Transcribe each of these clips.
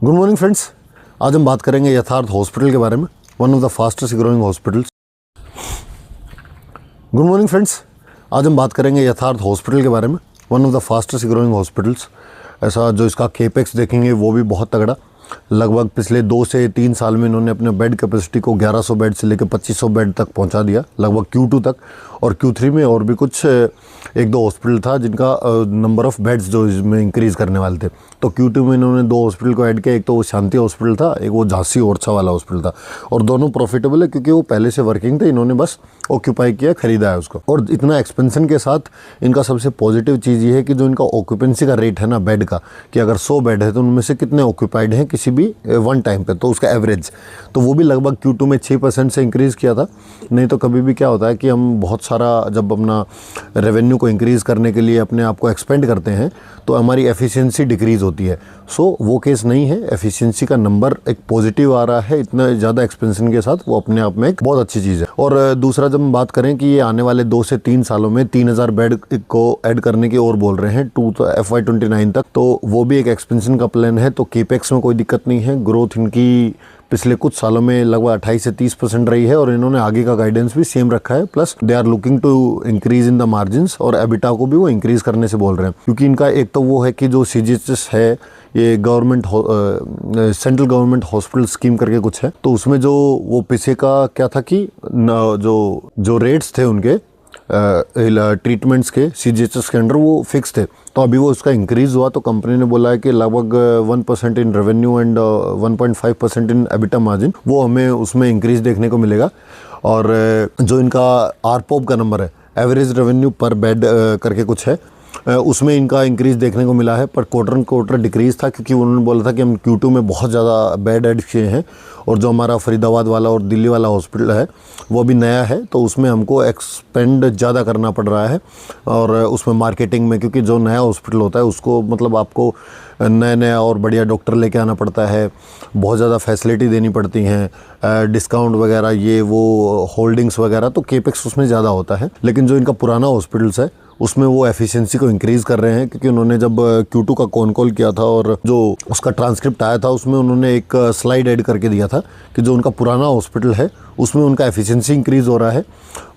Good morning friends. आज हम बात करेंगे यथार्थ हॉस्पिटल के बारे में, one of the fastest growing hospitals. Good morning friends. आज हम बात करेंगे यथार्थ हॉस्पिटल के बारे में, one of the fastest growing hospitals. ऐसा जो इसका केपेक्स देखेंगे वो भी बहुत तगड़ा। लगभग पिछले 2 से 3 साल में इन्होंने अपने बेड कैपेसिटी को 1100 बेड से लेकर 2500 बेड तक पहुंचा दिया, लगभग Q2 तक। और Q3 में और भी कुछ 1-2 हॉस्पिटल था जिनका नंबर ऑफ़ बेड्स जो इसमें इंक्रीज़ करने वाले थे। तो Q2 में इन्होंने 2 हॉस्पिटल को ऐड किया, एक तो वो शांति हॉस्पिटल था, एक वो झांसी ओरछा वाला हॉस्पिटल था। और दोनों प्रॉफिटेबल है क्योंकि वो पहले से वर्किंग थे, इन्होंने बस ऑक्यूपाई किया, ख़रीदा है उसको। और इतना एक्सपेंशन के साथ इनका सबसे पॉजिटिव चीज़ ये है कि जो इनका ऑक्यूपेंसी का रेट है ना बेड का, कि अगर 100 बेड है तो उनमें से कितने ऑक्यूपाइड हैं किसी भी वन टाइम पे, तो उसका एवरेज तो वो भी लगभग Q2 में 6% से इंक्रीज़ किया था। नहीं तो कभी भी क्या होता है कि हम बहुत सारा जब अपना रेवेन्यू को इंक्रीज़ करने के लिए अपने आप को एक्सपेंड करते हैं तो हमारी एफिशिएंसी डिक्रीज़ होती है। सो वो केस नहीं है, एफिशिएंसी का नंबर एक पॉजिटिव आ रहा है इतना ज़्यादा एक्सपेंशन के साथ, वो अपने आप में एक बहुत अच्छी चीज़ है। और दूसरा जब हम बात करें कि ये आने वाले 2 से 3 सालों में 3000 बेड को ऐड करने की और बोल रहे हैं FY29 तक, तो वो भी एक एक्सपेंशन का प्लान है। तो केपेक्स में कोई दिक्कत नहीं है। ग्रोथ इनकी पिछले कुछ सालों में लगभग 28 से 30% रही है और इन्होंने आगे का गाइडेंस भी सेम रखा है। Plus they are looking to increase in the margins, और एबिटा को भी वो इंक्रीज करने से बोल रहे हैं। क्योंकि इनका एक तो वो है कि जो CGHS है, ये government central government hospital scheme करके कुछ है, तो उसमें जो वो पीछे का क्या था कि जो रेट्स थे उनके ट्रीटमेंट्स के CGHS के अंडर वो फिक्स थे। तो अभी वो उसका इंक्रीज़ हुआ तो कंपनी ने बोला है कि लगभग 1% in revenue and 1.5% in EBITDA margin वो हमें उसमें इंक्रीज़ देखने को मिलेगा। और जो इनका ARPOB का नंबर है, एवरेज रेवेन्यू पर बेड करके कुछ है, उसमें इनका इंक्रीज़ देखने को मिला है। पर क्वार्टर डिक्रीज़ था क्योंकि उन्होंने बोला था कि हम Q2 में बहुत ज़्यादा बेड ऐड किए हैं और जो हमारा फरीदाबाद वाला और दिल्ली वाला हॉस्पिटल है वो भी नया है, तो उसमें हमको एक्सपेंड ज़्यादा करना पड़ रहा है। और उसमें मार्केटिंग में, क्योंकि जो नया हॉस्पिटल होता है उसको मतलब आपको नया और बढ़िया डॉक्टर लेके आना पड़ता है, बहुत ज़्यादा फैसिलिटी देनी पड़ती हैं, डिस्काउंट वगैरह, ये वो होल्डिंग्स वगैरह, तो केपेक्स उसमें ज़्यादा होता है। लेकिन जो इनका पुराना हॉस्पिटल्स है उसमें वो एफिशिएंसी को इंक्रीज़ कर रहे हैं, क्योंकि उन्होंने जब Q2 का कॉल किया था और जो उसका ट्रांसक्रिप्ट आया था उसमें उन्होंने एक स्लाइड ऐड करके दिया था कि जो उनका पुराना हॉस्पिटल है उसमें उनका एफिशिएंसी इंक्रीज़ हो रहा है,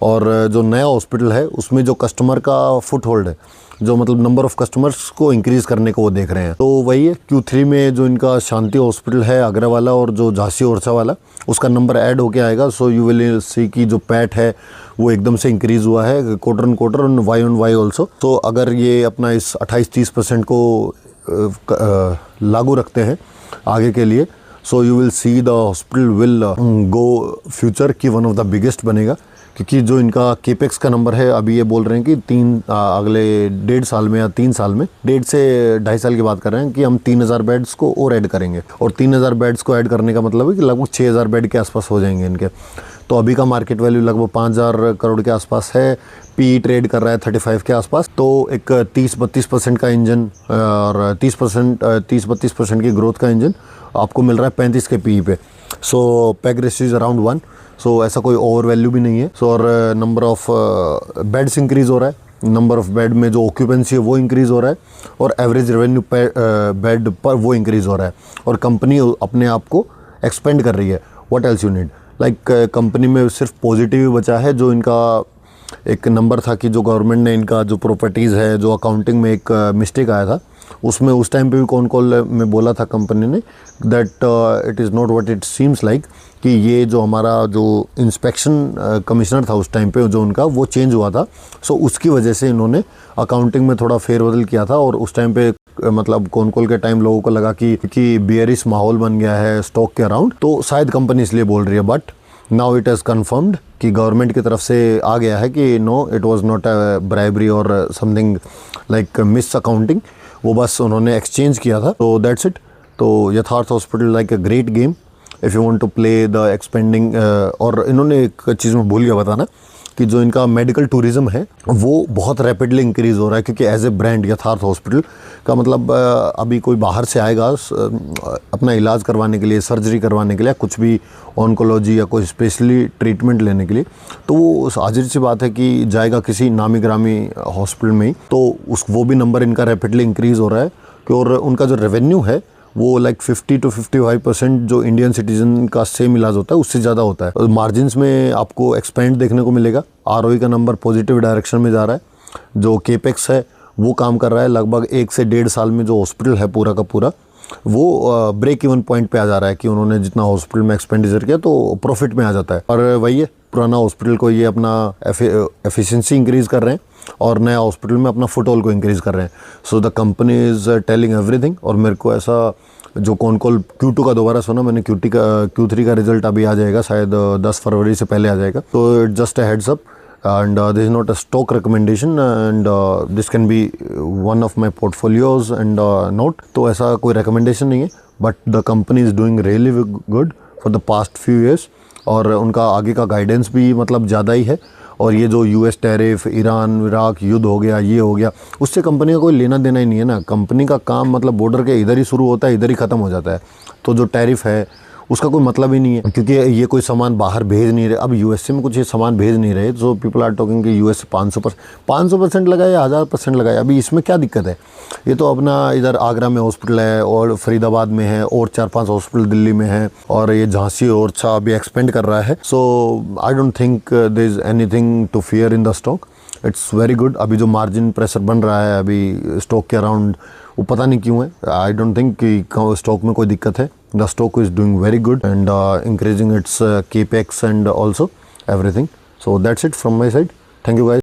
और जो नया हॉस्पिटल है उसमें जो कस्टमर का फुट होल्ड है, जो मतलब नंबर ऑफ़ कस्टमर्स को इंक्रीज़ करने को वो देख रहे हैं। तो वही है, Q3 में जो इनका शांति हॉस्पिटल है आगरा वाला और जो झांसी ओरछा वाला, उसका नंबर ऐड होके आएगा। सो यू विल सी कि जो पैट है वो एकदम से इंक्रीज़ हुआ है क्वार्टर ऑन वाई ऑल्सो। तो अगर ये अपना इस 28-30% को लागू रखते हैं आगे के लिए, so you will see the hospital will go future की वन ऑफ द बिगेस्ट बनेगा। क्योंकि जो इनका केपेक्स का नंबर है अभी ये बोल रहे हैं कि अगले 1.5 साल में या 3 साल में, 1.5 से 2.5 साल की बात कर रहे हैं कि हम 3000 बेड्स को और ऐड करेंगे। और 3000 बेड्स को ऐड करने का मतलब है कि लगभग 6000 बेड के आसपास हो जाएंगे इनके। तो अभी का मार्केट वैल्यू लगभग 5000 करोड़ के आसपास है, PE ट्रेड कर रहा है 35 के आसपास। तो एक 30-32% का इंजन और 30-32% की ग्रोथ का इंजन आपको मिल रहा है 35 के PE पे। सो PEG रेशियो इज अराउंड 1। सो ऐसा कोई ओवर वैल्यू भी नहीं है। सो और नंबर ऑफ़ बेड्स इंक्रीज़ हो रहा है, नंबर ऑफ़ बेड में जो ऑक्यूपेंसी है वो इंक्रीज़ हो रहा है, और एवरेज रेवेन्यू बेड पर वो इंक्रीज़ हो रहा है। और कंपनी अपने आप को एक्सपेंड कर रही है। What else you need, like company में सिर्फ पॉजिटिव ही बचा है। जो इनका एक नंबर था कि जो गवर्नमेंट ने इनका जो प्रॉपर्टीज़ है, जो अकाउंटिंग में एक मिस्टेक आया था उसमें, उस टाइम पे भी कॉल में बोला था कंपनी ने that it is not what it seems like, कि ये जो हमारा जो इंस्पेक्शन कमिश्नर था उस टाइम पे जो उनका वो चेंज हुआ था। सो उसकी वजह से इन्होंने अकाउंटिंग में थोड़ा फेरबदल किया था। और उस टाइम पे मतलब कॉल के टाइम लोगों को लगा कि बियरिश माहौल बन गया है स्टॉक के अराउंड, तो शायद कंपनी इसलिए बोल रही है। But now it has confirmed कि गवर्नमेंट की तरफ से आ गया है कि no, it was not a bribery और समथिंग लाइक मिस अकाउंटिंग, वो बस उन्होंने एक्सचेंज किया था। तो दैट्स इट। तो Yatharth hospital like a great game if you want to play the expending. और इन्होंने एक चीज़ में भूल गया बताना कि जो इनका मेडिकल टूरिज़्म है वो बहुत रैपिडली इंक्रीज़ हो रहा है, क्योंकि एज ए ब्रांड यथार्थ हॉस्पिटल का मतलब अभी कोई बाहर से आएगा अपना इलाज करवाने के लिए, सर्जरी करवाने के लिए, कुछ भी ऑन्कोलॉजी या कोई स्पेशली ट्रीटमेंट लेने के लिए, तो वो हाजिर सी बात है कि जाएगा किसी नामी ग्रामी हॉस्पिटल में ही, तो वो भी नंबर इनका रैपिडली इंक्रीज़ हो रहा है। और उनका जो रेवेन्यू है वो लाइक 50 to 55% जो इंडियन सिटीजन का सेम इलाज होता है उससे ज़्यादा होता है। मार्जिन्स में आपको एक्सपेंड देखने को मिलेगा। ROE का नंबर पॉजिटिव डायरेक्शन में जा रहा है। जो केपेक्स है वो काम कर रहा है। लगभग 1 से 1.5 साल में जो हॉस्पिटल है पूरा का पूरा वो ब्रेक इवन पॉइंट पे आ जा रहा है कि उन्होंने जितना हॉस्पिटल में एक्सपेंडिचर किया तो प्रॉफिट में आ जाता है। और वही है, पुराना हॉस्पिटल को ये अपना एफिशिएंसी इंक्रीज़ कर रहे हैं और नया हॉस्पिटल में अपना फुटहॉल को इंक्रीज़ कर रहे हैं। So the company is telling everything. और मेरे को ऐसा जो कॉल Q2 का दोबारा सुना मैंने, Q3 का रिजल्ट अभी आ जाएगा, शायद 10 फरवरी से पहले आ जाएगा। तो it's just a heads up and this is not a stock recommendation and this can be one of my portfolios and note। तो ऐसा कोई recommendation नहीं है, but the company is doing really good for the past few years और उनका आगे का guidance भी मतलब ज़्यादा ही है। और ये जो US टैरिफ, ईरान इराक युद्ध हो गया, ये हो गया, उससे कंपनी का कोई लेना देना ही नहीं है ना। कंपनी का काम मतलब बॉर्डर के इधर ही शुरू होता है, इधर ही ख़त्म हो जाता है। तो जो टैरिफ है उसका कोई मतलब ही नहीं है, क्योंकि ये कोई सामान बाहर भेज नहीं रहे। अब USA में कुछ ये सामान भेज नहीं रहे, तो पीपल आर टॉकिंग कि US 500% लगाए या 1000% लगाए। अभी इसमें क्या दिक्कत है? ये तो अपना इधर आगरा में हॉस्पिटल है और फरीदाबाद में है और 4-5 हॉस्पिटल दिल्ली में है और ये झांसी और अच्छा अभी एक्सपेंड कर रहा है। So I don't think there is anything to fear in the stock. It's very good. अभी जो मार्जिन प्रेशर बन रहा है अभी स्टॉक के अराउंड, वो पता नहीं क्यों है। आई डोंट थिंक कि स्टॉक में कोई दिक्कत है। The stock is doing very good and increasing its capex and also everything. So that's it from my side. Thank you guys.